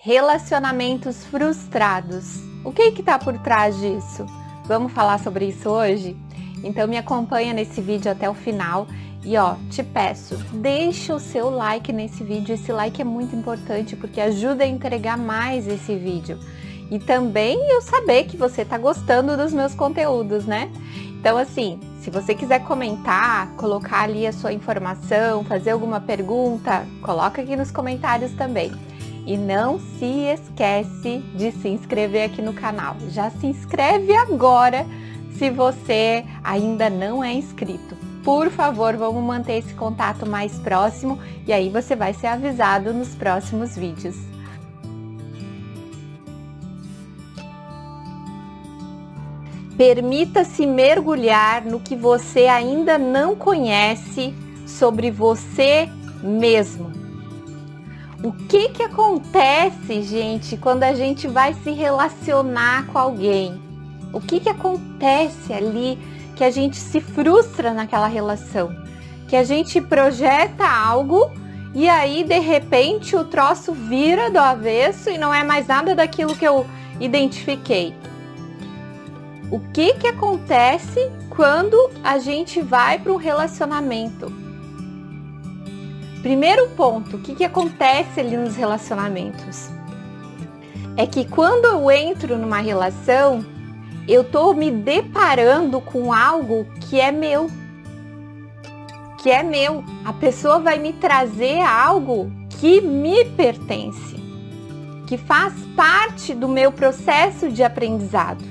Relacionamentos frustrados. O que está por trás disso? Vamos falar sobre isso hoje? Então me acompanha nesse vídeo até o final e te peço, deixa o seu like nesse vídeo. Esse like é muito importante porque ajuda a entregar mais esse vídeo. E também eu saber que você está gostando dos meus conteúdos, né? Então assim, se você quiser comentar, colocar ali a sua informação, fazer alguma pergunta, coloca aqui nos comentários também. E não se esquece de se inscrever aqui no canal. Já se inscreve agora se você ainda não é inscrito. Por favor, vamos manter esse contato mais próximo e aí você vai ser avisado nos próximos vídeos. Permita-se mergulhar no que você ainda não conhece sobre você mesmo. O que acontece, gente, quando a gente vai se relacionar com alguém? O que acontece ali que a gente se frustra naquela relação? Que a gente projeta algo e aí, de repente, o troço vira do avesso e não é mais nada daquilo que eu identifiquei. O que acontece quando a gente vai para um relacionamento? Primeiro ponto, o que acontece ali nos relacionamentos? É que quando eu entro numa relação, eu tô me deparando com algo que é meu. Que é meu. A pessoa vai me trazer algo que me pertence, que faz parte do meu processo de aprendizado.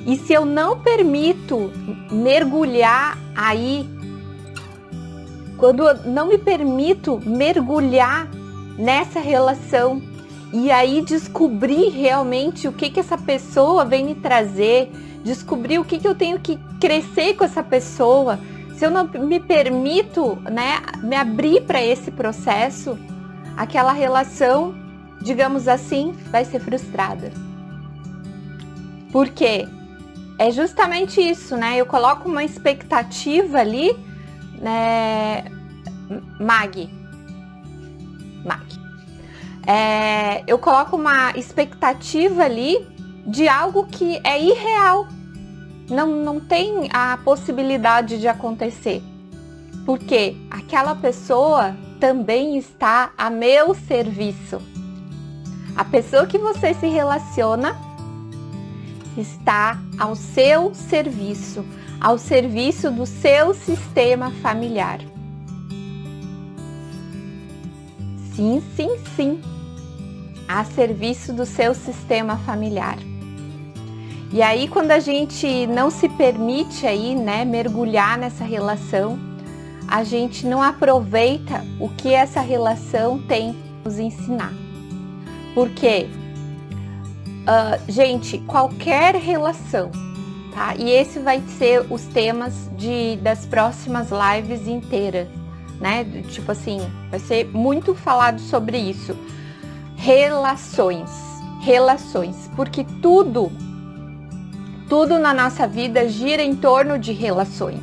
E se eu não permito mergulhar aí, quando eu não me permito mergulhar nessa relação e aí descobrir realmente o que essa pessoa vem me trazer, descobrir o que eu tenho que crescer com essa pessoa, se eu não me permito, me abrir para esse processo, aquela relação, digamos assim, vai ser frustrada. Por quê? É justamente isso, eu coloco uma expectativa ali, eu coloco uma expectativa ali de algo que é irreal, não tem a possibilidade de acontecer, porque aquela pessoa também está a meu serviço. A pessoa que você se relaciona está ao seu serviço, ao serviço do seu sistema familiar. Sim, sim, sim, a serviço do seu sistema familiar. E aí, quando a gente não se permite aí, mergulhar nessa relação, a gente não aproveita o que essa relação tem a nos ensinar. Por quê? Gente, qualquer relação, tá? E esse vai ser os temas das próximas lives inteiras, Tipo assim, vai ser muito falado sobre isso. Relações, porque tudo na nossa vida gira em torno de relações.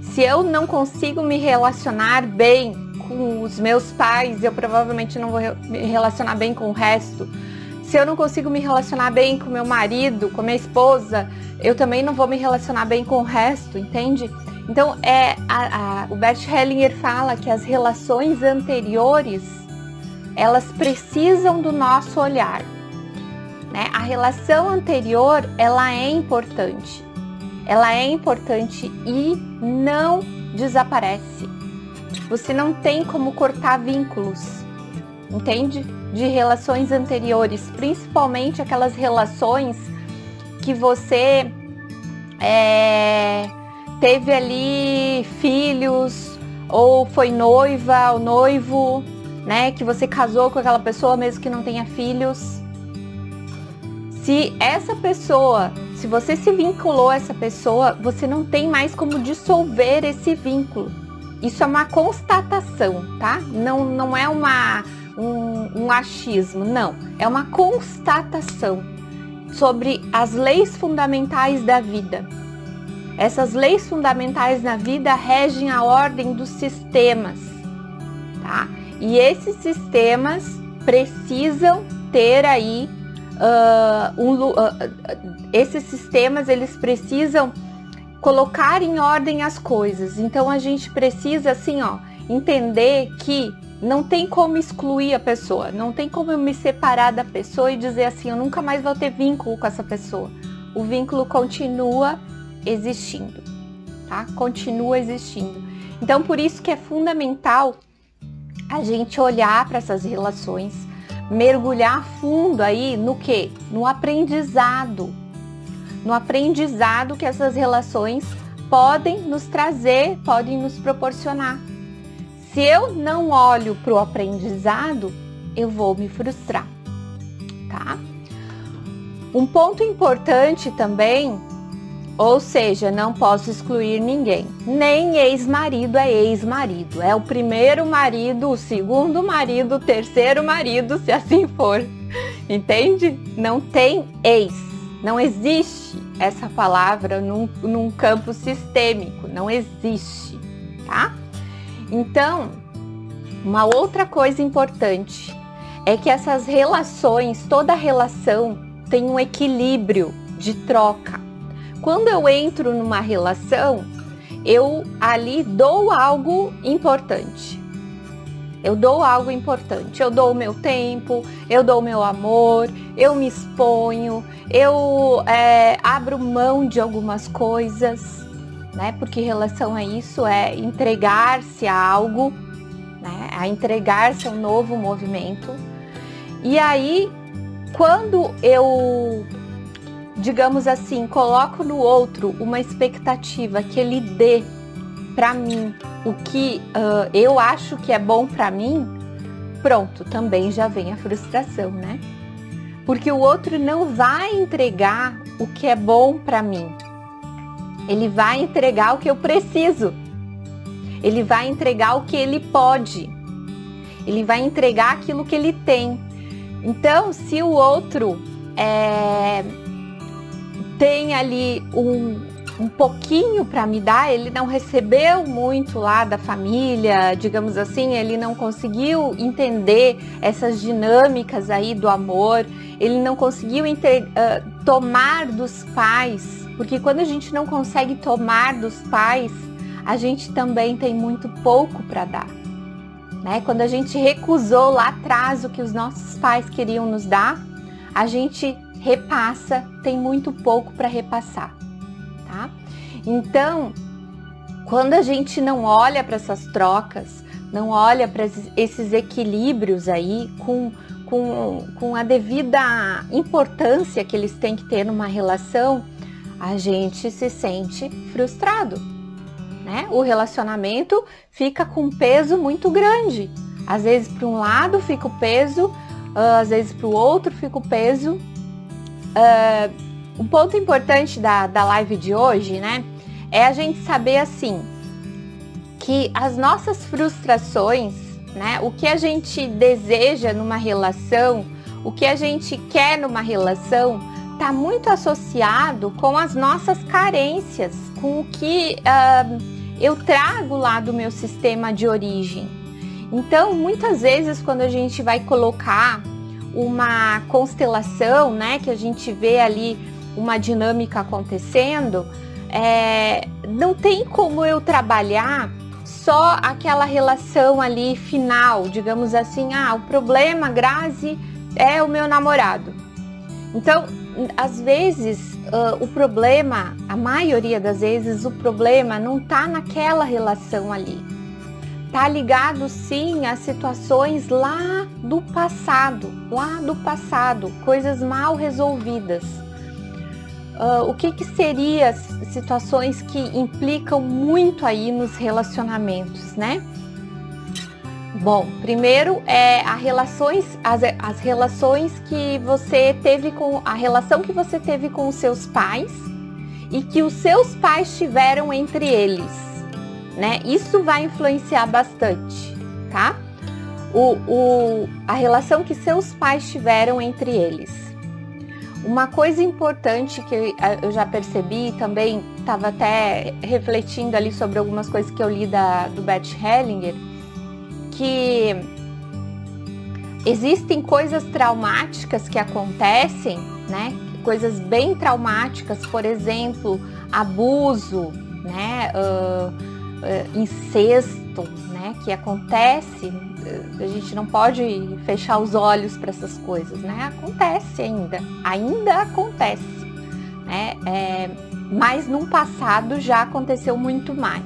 Se eu não consigo me relacionar bem com os meus pais, eu provavelmente não vou me relacionar bem com o resto. Se eu não consigo me relacionar bem com meu marido, com minha esposa, eu também não vou me relacionar bem com o resto, entende? Então, o Bert Hellinger fala que as relações anteriores, elas precisam do nosso olhar. A relação anterior, ela é importante. Ela é importante e não desaparece. Você não tem como cortar vínculos, entende? De relações anteriores, principalmente aquelas relações que você teve ali filhos, ou foi noiva ou noivo, que você casou com aquela pessoa mesmo que não tenha filhos. Se você se vinculou a essa pessoa, você não tem mais como dissolver esse vínculo. Isso é uma constatação, tá? Não é um achismo, não. É uma constatação sobre as leis fundamentais da vida. Essas leis fundamentais na vida regem a ordem dos sistemas, tá? E esses sistemas precisam ter aí esses sistemas, eles precisam colocar em ordem as coisas. Então a gente precisa assim, ó, entender que não tem como excluir a pessoa, não tem como eu me separar da pessoa e dizer assim, eu nunca mais vou ter vínculo com essa pessoa. O vínculo continua existindo, tá? Continua existindo. Então por isso que é fundamental a gente olhar para essas relações, mergulhar fundo aí no quê? No aprendizado que essas relações podem nos trazer, podem nos proporcionar. Se eu não olho para o aprendizado, eu vou me frustrar, tá? Um ponto importante também, ou seja, não posso excluir ninguém, nem ex-marido é ex-marido, é o primeiro marido, o segundo marido, o terceiro marido, se assim for, entende? Não tem ex, não existe essa palavra num campo sistêmico, não existe, tá? Então, uma outra coisa importante é que essas relações, toda relação tem um equilíbrio de troca. Quando eu entro numa relação, eu ali dou algo importante. Eu dou algo importante, eu dou o meu tempo, eu dou o meu amor, eu me exponho, eu abro mão de algumas coisas, né? Porque relação é isso, é entregar-se a algo, né? A entregar-se a um novo movimento. E aí, quando eu, digamos assim, coloco no outro uma expectativa que ele dê para mim o que eu acho que é bom para mim, pronto, também já vem a frustração, né? Porque o outro não vai entregar o que é bom para mim. Ele vai entregar o que eu preciso. Ele vai entregar o que ele pode. Ele vai entregar aquilo que ele tem. Então, se o outro tem ali um pouquinho para me dar, ele não recebeu muito lá da família, digamos assim, ele não conseguiu entender essas dinâmicas aí do amor, ele não conseguiu tomar dos pais, porque quando a gente não consegue tomar dos pais, a gente também tem muito pouco para dar, né? Quando a gente recusou lá atrás o que os nossos pais queriam nos dar, a gente repassa, tem muito pouco para repassar, tá? Então, quando a gente não olha para essas trocas, não olha para esses equilíbrios aí com a devida importância que eles têm que ter numa relação, a gente se sente frustrado, né? O relacionamento fica com um peso muito grande. Às vezes para um lado fica o peso, às vezes para o outro fica o peso. Um ponto importante da live de hoje, né, é a gente saber assim, que as nossas frustrações, né, o que a gente deseja numa relação, o que a gente quer numa relação, está muito associado com as nossas carências, com o que eu trago lá do meu sistema de origem. Então, muitas vezes, quando a gente vai colocar uma constelação, né, que a gente vê ali uma dinâmica acontecendo, não tem como eu trabalhar só aquela relação ali final, digamos assim, o problema, Grazi, é o meu namorado. Então, às vezes, o problema, a maioria das vezes, o problema não está naquela relação ali. Está ligado sim a situações lá do passado, coisas mal resolvidas. O que seria situações que implicam muito aí nos relacionamentos, né? Bom, primeiro as relações que você teve a relação que você teve com os seus pais e que os seus pais tiveram entre eles, né? Isso vai influenciar bastante, tá? A relação que seus pais tiveram entre eles. Uma coisa importante que eu já percebi, também estava até refletindo ali sobre algumas coisas que eu li do Bert Hellinger, que existem coisas traumáticas que acontecem, né? Coisas bem traumáticas, por exemplo, abuso, né? Incesto, né? Que acontece. A gente não pode fechar os olhos para essas coisas, né? Acontece ainda acontece, né? Mas no passado já aconteceu muito mais.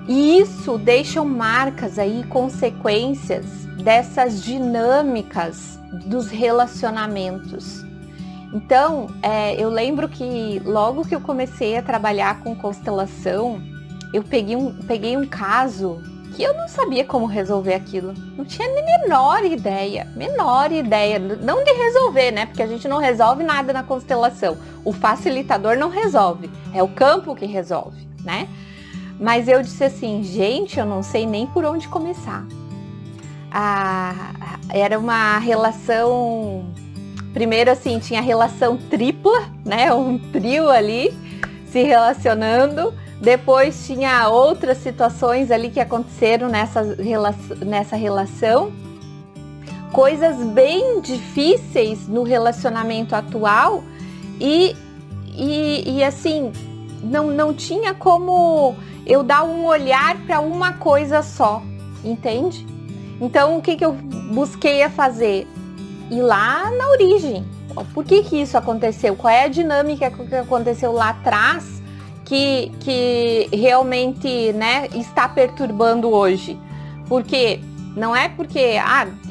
E isso deixa marcas aí, consequências dessas dinâmicas dos relacionamentos. Então, eu lembro que logo que eu comecei a trabalhar com constelação, eu peguei um caso que eu não sabia como resolver aquilo. Não tinha nem menor ideia, não de resolver, né? Porque a gente não resolve nada na constelação. O facilitador não resolve, é o campo que resolve, né? Mas eu disse assim, gente, eu não sei nem por onde começar. Era uma relação, primeiro assim, tinha relação tripla, né? Um trio ali se relacionando. Depois tinha outras situações ali que aconteceram nessa relação. Coisas bem difíceis no relacionamento atual e assim, não tinha como eu dar um olhar para uma coisa só, entende? Então, o que eu busquei a fazer? Ir lá na origem. Por que isso aconteceu? Qual é a dinâmica que aconteceu lá atrás que realmente, né, está perturbando hoje? Porque não é porque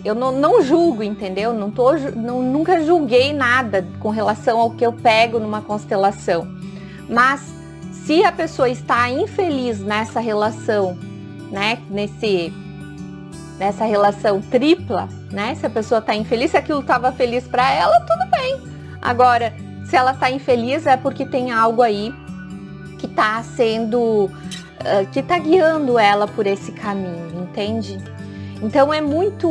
eu não julgo, entendeu? Nunca julguei nada com relação ao que eu pego numa constelação. Mas se a pessoa está infeliz nessa relação, né, nessa relação tripla, né? Se a pessoa está infeliz, se aquilo estava feliz para ela, tudo bem. Agora, se ela está infeliz, é porque tem algo aí que está que está guiando ela por esse caminho, entende? Então é muito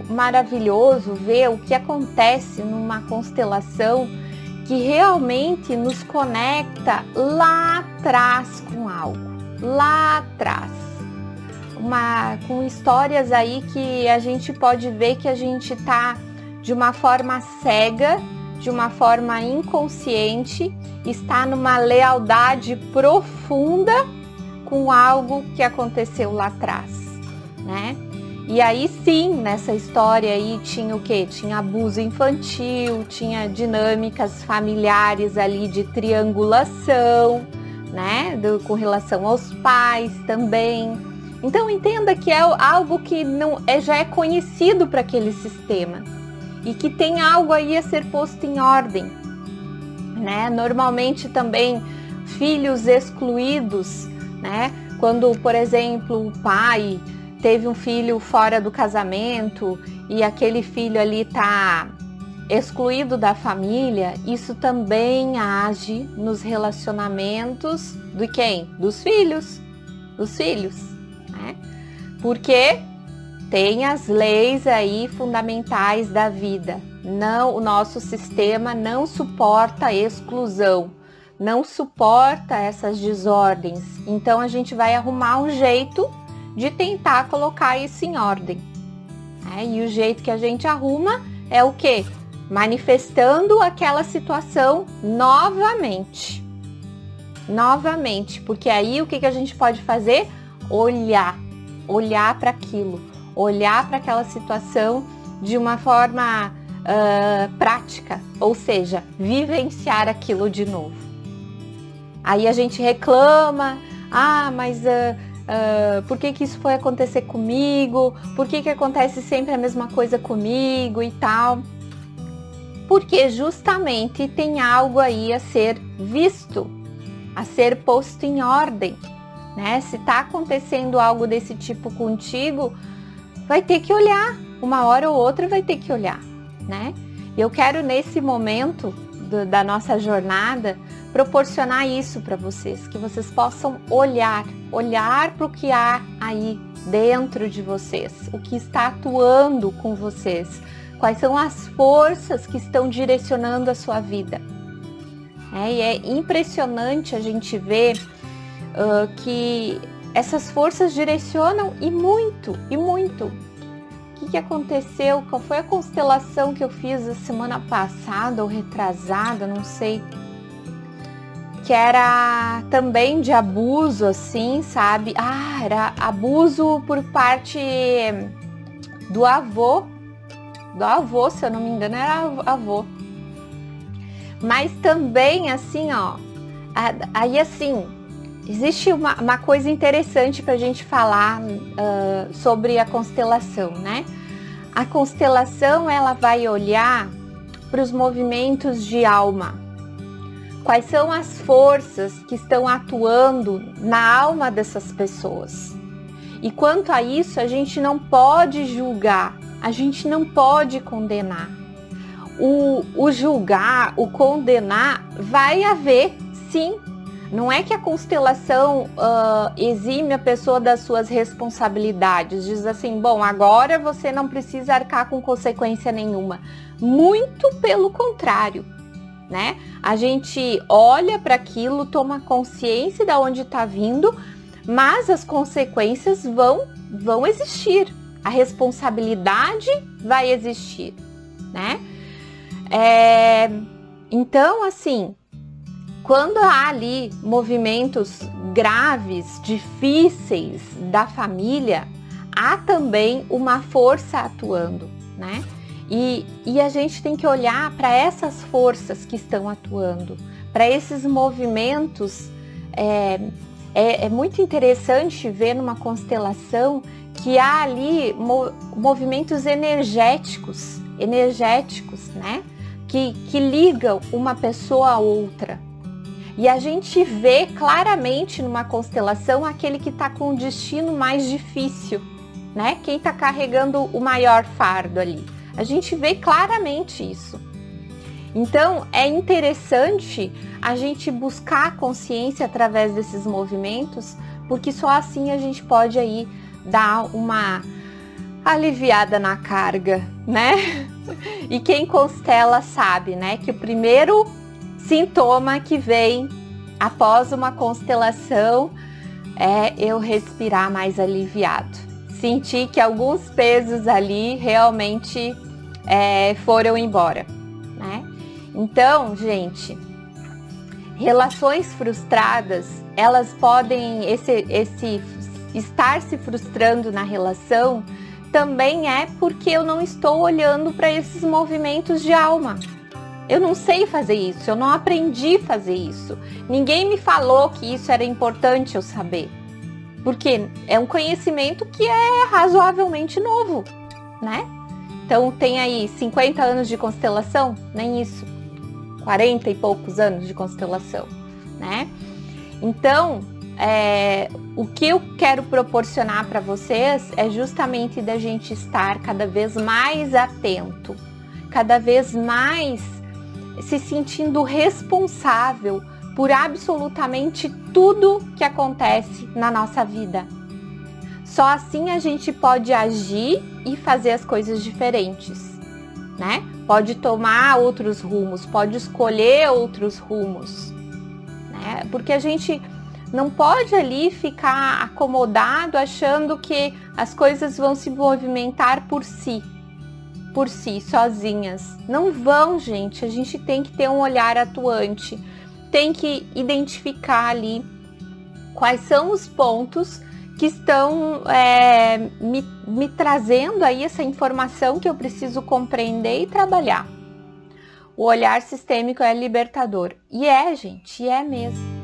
maravilhoso ver o que acontece numa constelação que realmente nos conecta lá atrás com algo, lá atrás. Com histórias aí que a gente pode ver que a gente está de uma forma cega, de uma forma inconsciente, está numa lealdade profunda com algo que aconteceu lá atrás, né? E aí sim, nessa história aí tinha o quê? Tinha abuso infantil, tinha dinâmicas familiares ali de triangulação, né? Com relação aos pais também. Então entenda que é algo que já é conhecido para aquele sistema e que tem algo aí a ser posto em ordem, né? Normalmente também filhos excluídos, né? Quando, por exemplo, o pai teve um filho fora do casamento e aquele filho ali está excluído da família, isso também age nos relacionamentos de quem? Dos filhos, né? Porque tem as leis aí fundamentais da vida. O nosso sistema não suporta a exclusão, não suporta essas desordens. Então a gente vai arrumar um jeito de tentar colocar isso em ordem. E o jeito que a gente arruma é o quê? Manifestando aquela situação novamente. Porque aí o que a gente pode fazer? Olhar para aquilo, olhar para aquela situação de uma forma prática, ou seja, vivenciar aquilo de novo. Aí a gente reclama, mas por que isso foi acontecer comigo? Por que acontece sempre a mesma coisa comigo e tal? Porque justamente tem algo aí a ser visto, a ser posto em ordem, né? Se está acontecendo algo desse tipo contigo, vai ter que olhar, uma hora ou outra vai ter que olhar, né? Eu quero nesse momento da nossa jornada proporcionar isso para vocês, que vocês possam olhar para o que há aí dentro de vocês, o que está atuando com vocês, quais são as forças que estão direcionando a sua vida. E é impressionante a gente ver que essas forças direcionam e muito. que aconteceu, qual foi a constelação que eu fiz a semana passada ou retrasada, não sei, que era também de abuso, assim, sabe? Ah, era abuso por parte do avô, se eu não me engano, era avô. Mas também, assim, ó, aí assim, existe uma coisa interessante para a gente falar sobre a constelação, né? A constelação, ela vai olhar para os movimentos de alma. Quais são as forças que estão atuando na alma dessas pessoas? E quanto a isso, a gente não pode julgar, a gente não pode condenar. O julgar, o condenar, vai haver, sim. Não é que a constelação exime a pessoa das suas responsabilidades, diz assim, bom, agora você não precisa arcar com consequência nenhuma. Muito pelo contrário, né? A gente olha para aquilo, toma consciência de onde está vindo, mas as consequências vão existir. A responsabilidade vai existir, né? Então, assim, quando há ali movimentos graves, difíceis da família, há também uma força atuando, né? E a gente tem que olhar para essas forças que estão atuando, para esses movimentos. É muito interessante ver numa constelação que há ali movimentos energéticos, né? Que ligam uma pessoa a outra. E a gente vê claramente numa constelação aquele que está com o destino mais difícil, né? Quem está carregando o maior fardo ali. A gente vê claramente isso. Então, é interessante a gente buscar a consciência através desses movimentos, porque só assim a gente pode aí dar uma aliviada na carga, né? E quem constela sabe, né, que o primeiro sintoma que vem após uma constelação é eu respirar mais aliviado. Sentir que alguns pesos ali realmente foram embora, né? Então, gente, relações frustradas, elas podem, esse estar se frustrando na relação também é porque eu não estou olhando para esses movimentos de alma. Eu não sei fazer isso, eu não aprendi a fazer isso. Ninguém me falou que isso era importante eu saber. Porque é um conhecimento que é razoavelmente novo, né? Então tem aí 50 anos de constelação, nem isso. 40 e poucos anos de constelação, né? Então, o que eu quero proporcionar para vocês é justamente da gente estar cada vez mais atento, cada vez mais se sentindo responsável por absolutamente tudo que acontece na nossa vida. Só assim a gente pode agir e fazer as coisas diferentes, né? Pode tomar outros rumos, pode escolher outros rumos, né? Porque a gente não pode ali ficar acomodado achando que as coisas vão se movimentar por si, sozinhas. Não vão, gente. A gente tem que ter um olhar atuante, tem que identificar ali quais são os pontos que estão me trazendo aí essa informação que eu preciso compreender e trabalhar. O olhar sistêmico é libertador. E gente, é mesmo.